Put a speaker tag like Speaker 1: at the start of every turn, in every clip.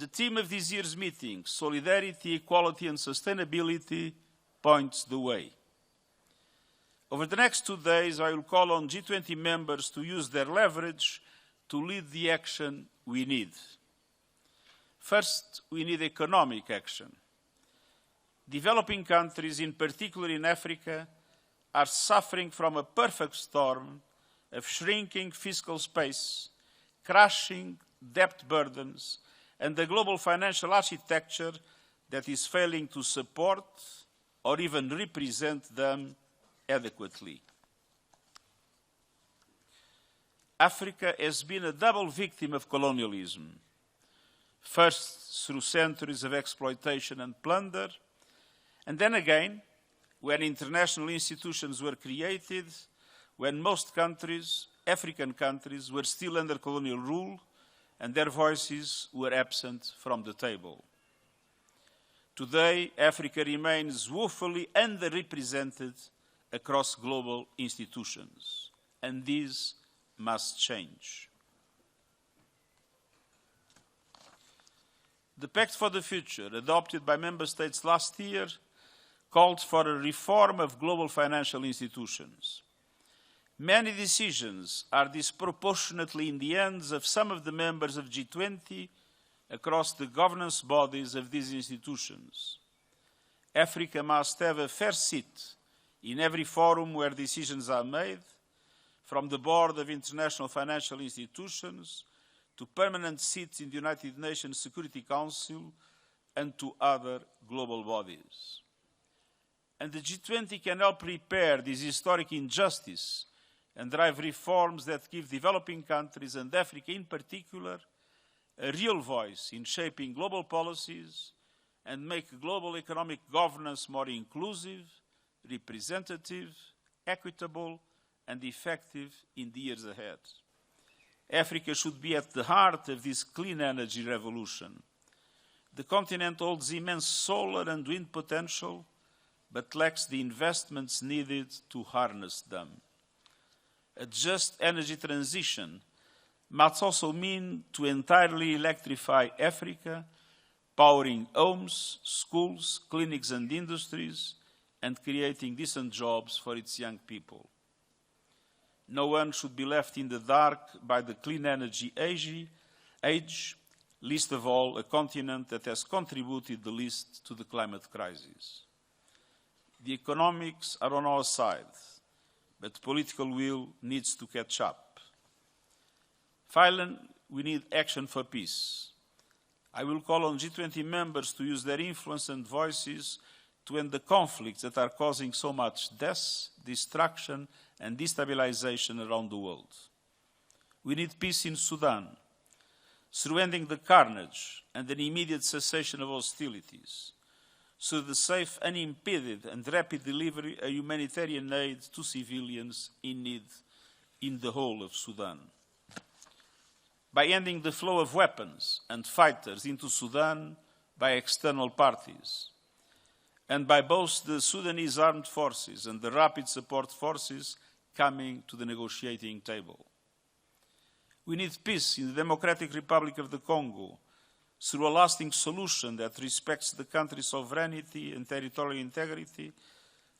Speaker 1: The theme of this year's meeting, Solidarity, Equality and Sustainability, points the way. Over the next 2 days, I will call on G20 members to use their leverage to lead the action we need. First, we need economic action. Developing countries, in particular in Africa, are suffering from a perfect storm of shrinking fiscal space, crashing debt burdens, and a global financial architecture that is failing to support or even represent them adequately. Africa has been a double victim of colonialism, first through centuries of exploitation and plunder, and then again when international institutions were created, when most countries, African countries, were still under colonial rule and their voices were absent from the table. Today, Africa remains woefully underrepresented across global institutions, and this must change. The Pact for the Future, adopted by Member States last year, called for a reform of global financial institutions. Many decisions are disproportionately in the hands of some of the members of G20 across the governance bodies of these institutions. Africa must have a fair seat in every forum where decisions are made, from the board of international financial institutions to permanent seats in the United Nations Security Council and to other global bodies. And the G20 can help repair this historic injustice and drive reforms that give developing countries, and Africa in particular, a real voice in shaping global policies and make global economic governance more inclusive, representative, equitable, and effective in the years ahead. Africa should be at the heart of this clean energy revolution. The continent holds immense solar and wind potential, but lacks the investments needed to harness them. A just energy transition must also mean to entirely electrify Africa, powering homes, schools, clinics and industries, and creating decent jobs for its young people. No one should be left in the dark by the clean energy age, least of all a continent that has contributed the least to the climate crisis. The economics are on our side, but political will needs to catch up. Finally, we need action for peace. I will call on G20 members to use their influence and voices to end the conflicts that are causing so much death, destruction, and destabilization around the world. We need peace in Sudan, through ending the carnage and an immediate cessation of hostilities, through the safe, unimpeded, and rapid delivery of humanitarian aid to civilians in need in the whole of Sudan. By ending the flow of weapons and fighters into Sudan by external parties, and by both the Sudanese armed forces and the rapid support forces coming to the negotiating table. We need peace in the Democratic Republic of the Congo through a lasting solution that respects the country's sovereignty and territorial integrity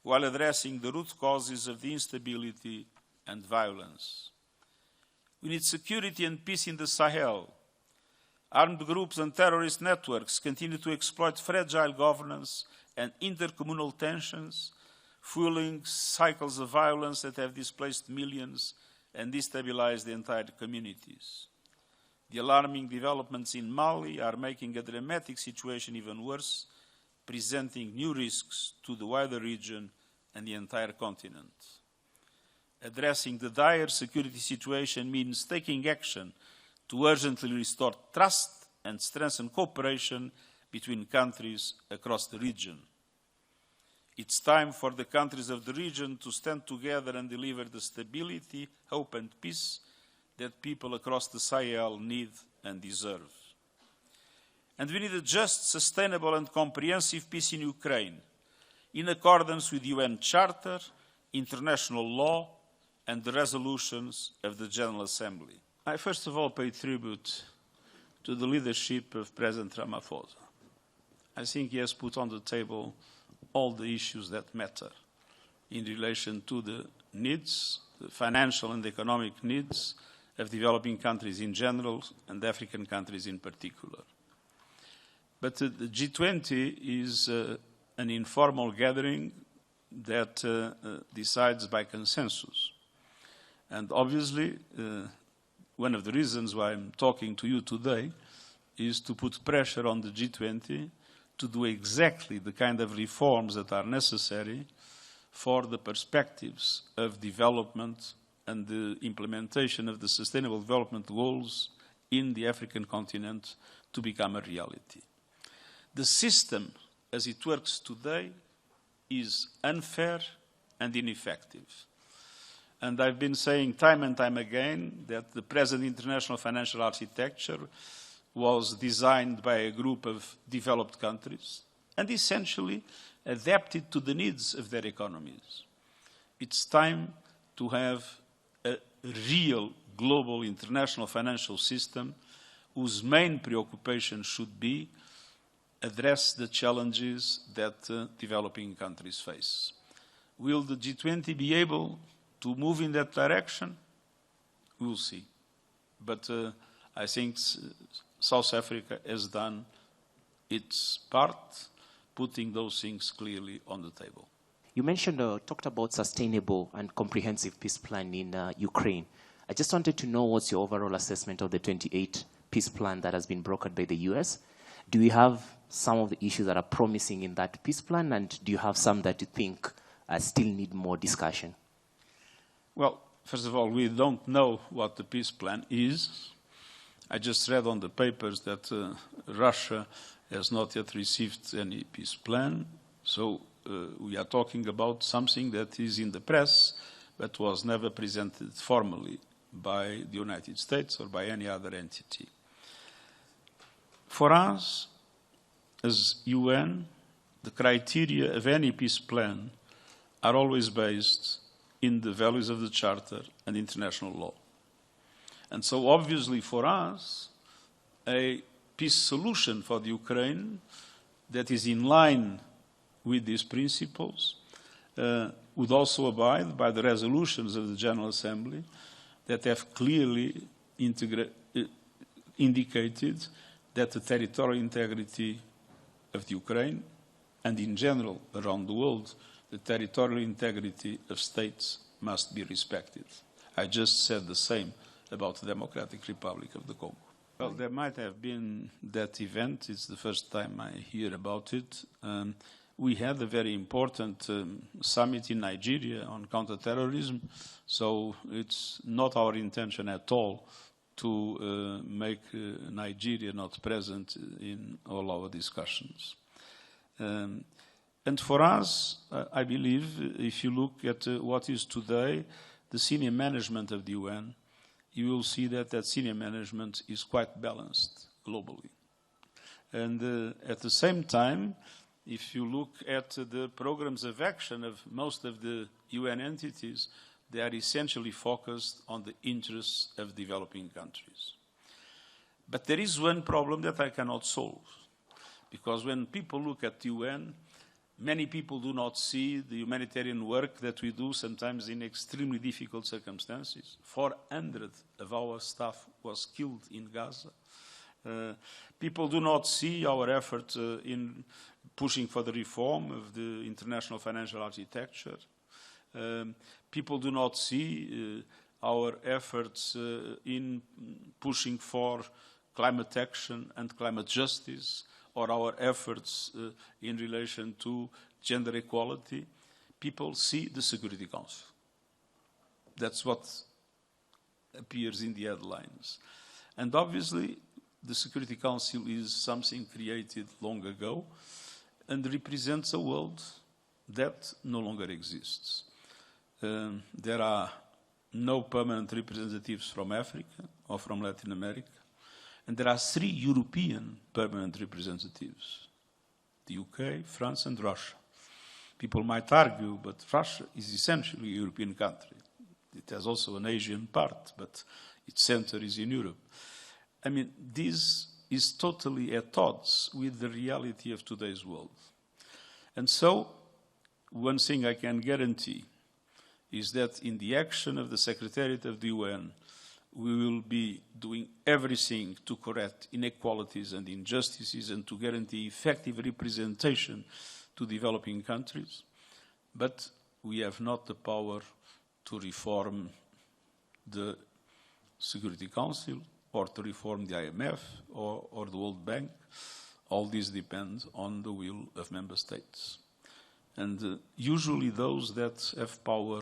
Speaker 1: while addressing the root causes of the instability and violence. We need security and peace in the Sahel. Armed groups and terrorist networks continue to exploit fragile governance and intercommunal tensions, fueling cycles of violence that have displaced millions and destabilized entire communities. The alarming developments in Mali are making a dramatic situation even worse, presenting new risks to the wider region and the entire continent. Addressing the dire security situation means taking action to urgently restore trust and strengthen cooperation between countries across the region. It's time for the countries of the region to stand together and deliver the stability, hope and peace that people across the Sahel need and deserve. And we need a just, sustainable and comprehensive peace in Ukraine, in accordance with the UN Charter, international law and the resolutions of the General Assembly. I first of all pay tribute to the leadership of President Ramaphosa. I think he has put on the table all the issues that matter in relation to the needs, the financial and economic needs of developing countries in general and African countries in particular. But the G20 is an informal gathering that decides by consensus. And obviously, one of the reasons why I'm talking to you today is to put pressure on the G20 to do exactly the kind of reforms that are necessary for the perspectives of development and the implementation of the Sustainable Development Goals in the African continent to become a reality. The system, as it works today, is unfair and ineffective. And I've been saying time and time again that the present international financial architecture was designed by a group of developed countries and essentially adapted to the needs of their economies. It's time to have a real global international financial system whose main preoccupation should be address the challenges that developing countries face. Will the G20 be able to move in that direction? We'll see. But I think South Africa has done its part, putting those things clearly on the table.
Speaker 2: You mentioned, talked about sustainable and comprehensive peace plan in Ukraine. I just wanted to know what's your overall assessment of the 28 peace plan that has been brokered by the US. Do you have some of the issues that are promising in that peace plan, and do you have some that you think still need more discussion?
Speaker 1: Well, first of all, we don't know what the peace plan is. I just read on the papers that Russia has not yet received any peace plan. So we are talking about something that is in the press, but was never presented formally by the United States or by any other entity. For us, as UN, the criteria of any peace plan are always based in the values of the Charter and international law. And so obviously for us, a peace solution for the Ukraine that is in line with these principles would also abide by the resolutions of the General Assembly that have clearly indicated that the territorial integrity of the Ukraine and in general around the world, the territorial integrity of states must be respected. I just said the same about the Democratic Republic of the Congo. Well, there might have been that event. It's the first time I hear about it. We had a very important summit in Nigeria on counterterrorism, so it's not our intention at all to make Nigeria not present in all our discussions. And for us, I believe, if you look at what is today the senior management of the UN, you will see that that senior management is quite balanced globally. And at the same time, if you look at the programs of action of most of the UN entities, they are essentially focused on the interests of developing countries. But there is one problem that I cannot solve, because when people look at the UN, many people do not see the humanitarian work that we do, sometimes in extremely difficult circumstances. 400 of our staff was killed in Gaza. People do not see our effort in pushing for the reform of the international financial architecture. People do not see our efforts in pushing for climate action and climate justice, or our efforts in relation to gender equality. People see the Security Council. That's what appears in the headlines. And obviously, the Security Council is something created long ago and represents a world that no longer exists. There are no permanent representatives from Africa or from Latin America. And there are 3 European permanent representatives, the UK, France, and Russia. People might argue, but Russia is essentially a European country. It has also an Asian part, but its center is in Europe. I mean, this is totally at odds with the reality of today's world. And so, one thing I can guarantee is that in the action of the Secretariat of the UN, we will be doing everything to correct inequalities and injustices and to guarantee effective representation to developing countries. But we have not the power to reform the Security Council or to reform the IMF or the World Bank. All this depends on the will of member states. And usually those that have power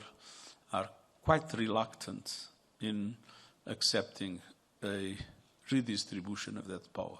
Speaker 1: are quite reluctant in accepting a redistribution of that power.